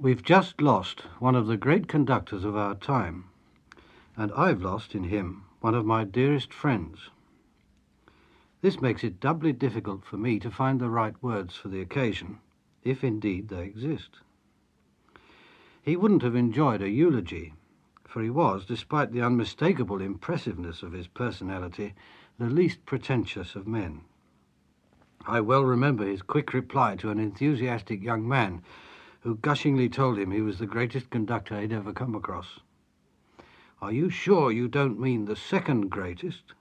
We've just lost one of the great conductors of our time, and I've lost in him one of my dearest friends. This makes it doubly difficult for me to find the right words for the occasion, if indeed they exist. He wouldn't have enjoyed a eulogy, for he was, despite the unmistakable impressiveness of his personality, the least pretentious of men. I well remember his quick reply to an enthusiastic young man who gushingly told him he was the greatest conductor he'd ever come across. "Are you sure you don't mean the second greatest?"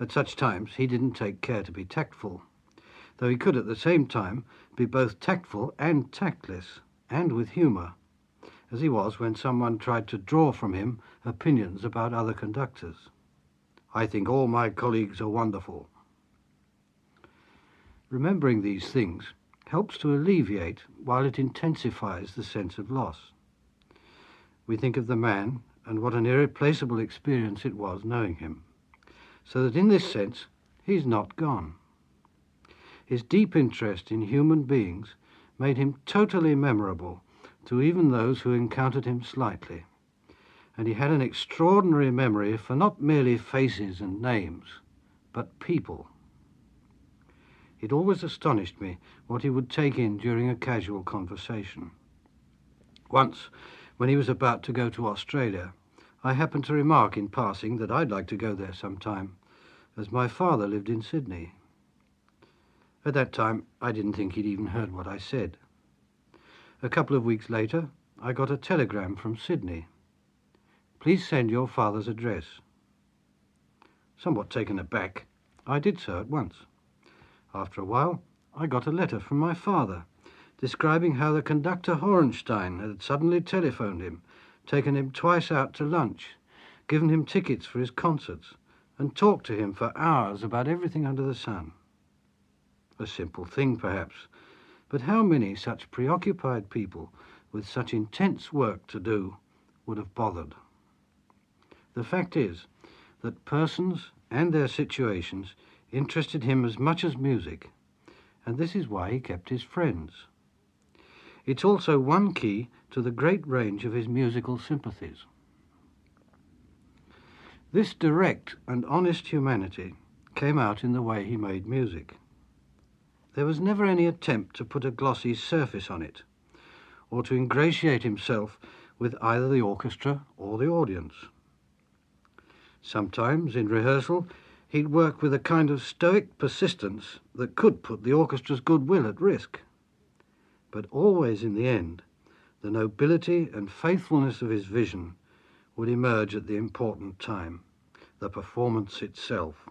At such times he didn't take care to be tactful, though he could at the same time be both tactful and tactless, and with humour, as he was when someone tried to draw from him opinions about other conductors. "I think all my colleagues are wonderful." Remembering these things helps to alleviate while it intensifies the sense of loss. We think of the man and what an irreplaceable experience it was knowing him, so that in this sense he's not gone. His deep interest in human beings made him totally memorable to even those who encountered him slightly, and he had an extraordinary memory for not merely faces and names, but people. It always astonished me what he would take in during a casual conversation. Once, when he was about to go to Australia, I happened to remark in passing that I'd like to go there sometime, as my father lived in Sydney. At that time, I didn't think he'd even heard what I said. A couple of weeks later, I got a telegram from Sydney. "Please send your father's address." Somewhat taken aback, I did so at once. After a while, I got a letter from my father, describing how the conductor Horenstein had suddenly telephoned him, taken him twice out to lunch, given him tickets for his concerts, and talked to him for hours about everything under the sun. A simple thing, perhaps, but how many such preoccupied people with such intense work to do would have bothered? The fact is that persons and their situations interested him as much as music, and this is why he kept his friends. It's also one key to the great range of his musical sympathies. This direct and honest humanity came out in the way he made music. There was never any attempt to put a glossy surface on it, or to ingratiate himself with either the orchestra or the audience. Sometimes, in rehearsal, he'd work with a kind of stoic persistence that could put the orchestra's goodwill at risk. But always in the end, the nobility and faithfulness of his vision would emerge at the important time, the performance itself,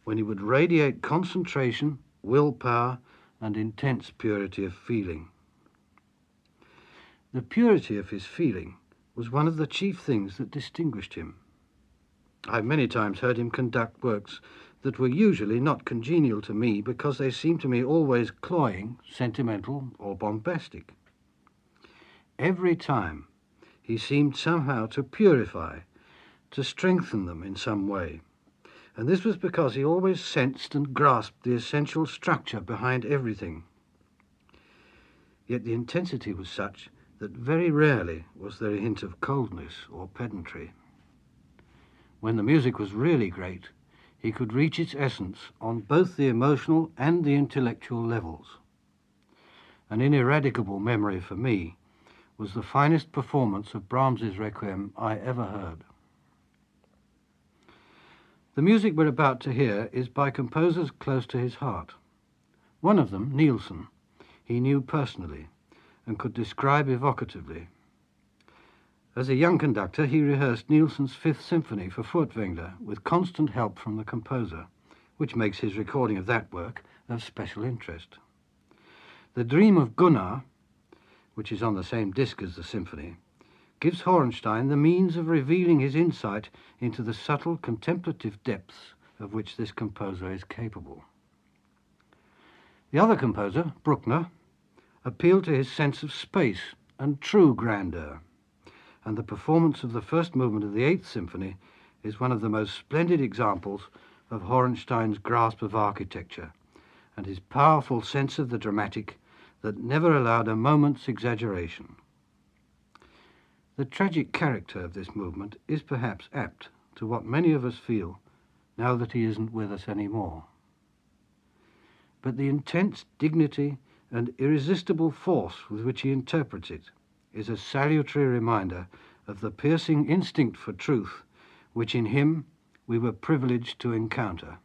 when he would radiate concentration, willpower, and intense purity of feeling. The purity of his feeling was one of the chief things that distinguished him. I've many times heard him conduct works that were usually not congenial to me because they seemed to me always cloying, sentimental, or bombastic. Every time he seemed somehow to purify, to strengthen them in some way, and this was because he always sensed and grasped the essential structure behind everything. Yet the intensity was such that very rarely was there a hint of coldness or pedantry. When the music was really great, he could reach its essence on both the emotional and the intellectual levels. An ineradicable memory for me was the finest performance of Brahms's Requiem I ever heard. The music we're about to hear is by composers close to his heart. One of them, Nielsen, he knew personally and could describe evocatively. As a young conductor, he rehearsed Nielsen's Fifth Symphony for Furtwängler with constant help from the composer, which makes his recording of that work of special interest. The Dream of Gunnar, which is on the same disc as the symphony, gives Horenstein the means of revealing his insight into the subtle contemplative depths of which this composer is capable. The other composer, Bruckner, appealed to his sense of space and true grandeur, and the performance of the first movement of the Eighth Symphony is one of the most splendid examples of Horenstein's grasp of architecture and his powerful sense of the dramatic that never allowed a moment's exaggeration. The tragic character of this movement is perhaps apt to what many of us feel now that he isn't with us anymore. But the intense dignity and irresistible force with which he interprets it is a salutary reminder of the piercing instinct for truth which in him we were privileged to encounter.